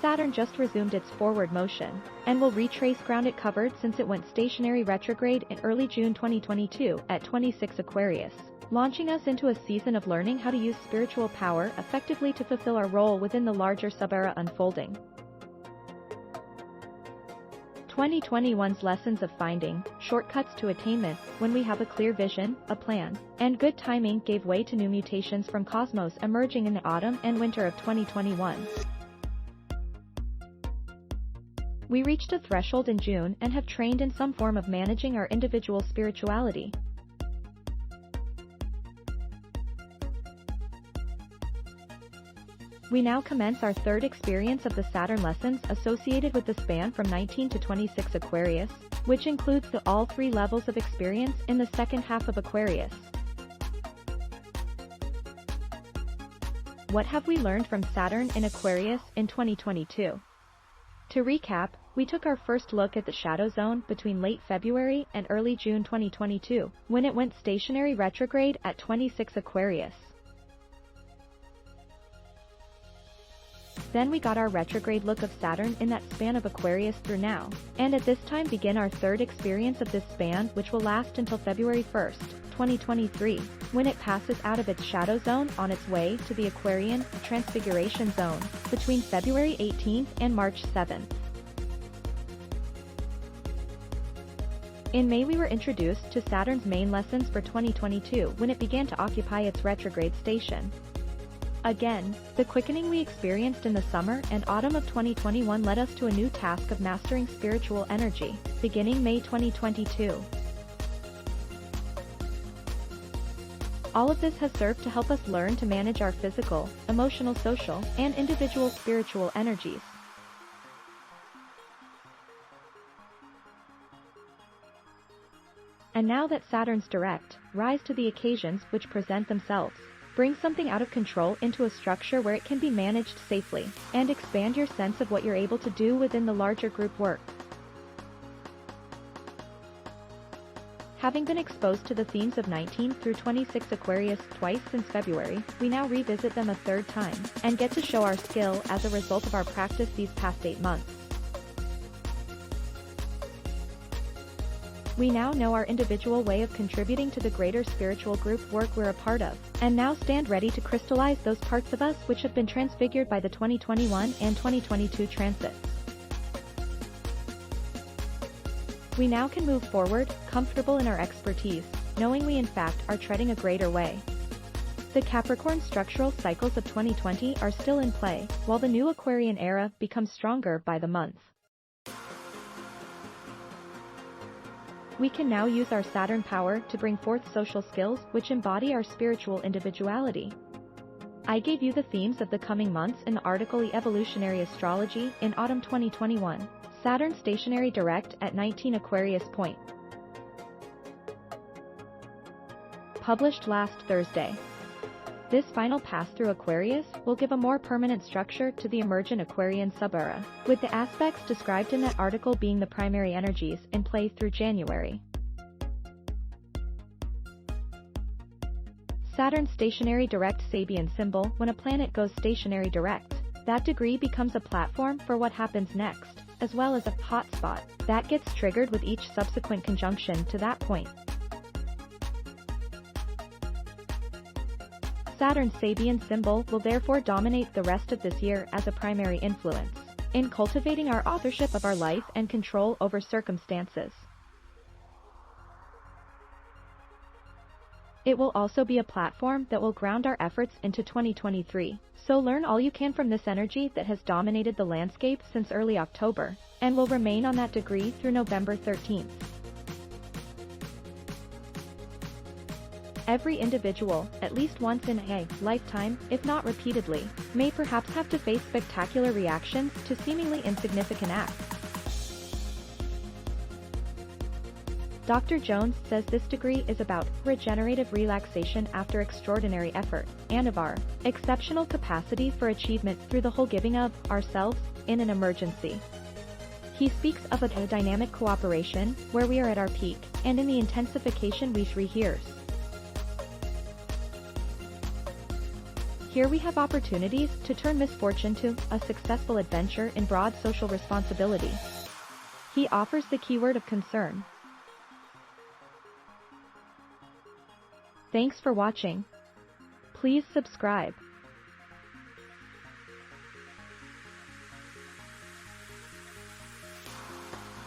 Saturn just resumed its forward motion, and will retrace ground it covered since it went stationary retrograde in early June 2022 at 26 Aquarius, launching us into a season of learning how to use spiritual power effectively to fulfill our role within the larger sub-era unfolding. 2021's lessons of finding shortcuts to attainment when we have a clear vision, a plan, and good timing gave way to new mutations from cosmos emerging in the autumn and winter of 2021. We reached a threshold in June and have trained in some form of managing our individual spirituality. We now commence our third experience of the Saturn lessons associated with the span from 19 to 26 Aquarius, which includes all three levels of experience in the second half of Aquarius. What have we learned from Saturn in Aquarius in 2022? To recap, we took our first look at the shadow zone between late February and early June 2022, when it went stationary retrograde at 26 Aquarius. Then we got our retrograde look of Saturn in that span of Aquarius through now, and at this time begin our third experience of this span, which will last until February 1st, 2023, when it passes out of its shadow zone on its way to the Aquarian transfiguration zone between February 18th and March 7th. In May we were introduced to Saturn's main lessons for 2022 when it began to occupy its retrograde station. Again, the quickening we experienced in the summer and autumn of 2021 led us to a new task of mastering spiritual energy, beginning May 2022. All of this has served to help us learn to manage our physical, emotional, social, and individual spiritual energies. And now that Saturn's direct rise to the occasions which present themselves, bring something out of control into a structure where it can be managed safely, and expand your sense of what you're able to do within the larger group work. Having been exposed to the themes of 19 through 26 Aquarius twice since February, we now revisit them a third time, and get to show our skill as a result of our practice these past 8 months. We now know our individual way of contributing to the greater spiritual group work we're a part of, and now stand ready to crystallize those parts of us which have been transfigured by the 2021 and 2022 transits. We now can move forward, comfortable in our expertise, knowing we in fact are treading a greater way. The Capricorn structural cycles of 2020 are still in play, while the new Aquarian era becomes stronger by the month. We can now use our Saturn power to bring forth social skills which embody our spiritual individuality. I gave you the themes of the coming months in the article Evolutionary Astrology in autumn 2021, Saturn Stationary Direct at 19 Aquarius Point. Published last Thursday. This final pass through Aquarius will give a more permanent structure to the emergent Aquarian sub-era, with the aspects described in that article being the primary energies in play through January. Saturn Stationary Direct Sabian symbol. When a planet goes stationary direct, that degree becomes a platform for what happens next, as well as a hotspot that gets triggered with each subsequent conjunction to that point. Saturn's Sabian symbol will therefore dominate the rest of this year as a primary influence in cultivating our authorship of our life and control over circumstances. It will also be a platform that will ground our efforts into 2023, so learn all you can from this energy that has dominated the landscape since early October, and will remain on that degree through November 13th. Every individual, at least once in a lifetime, if not repeatedly, may perhaps have to face spectacular reactions to seemingly insignificant acts. Dr. Jones says this degree is about regenerative relaxation after extraordinary effort, and of our exceptional capacity for achievement through the whole giving of ourselves in an emergency. He speaks of a dynamic cooperation where we are at our peak, and in the intensification we rehearse. Here we have opportunities to turn misfortune to a successful adventure in broad social responsibility. He offers the keyword of concern. Thanks for watching. Please subscribe.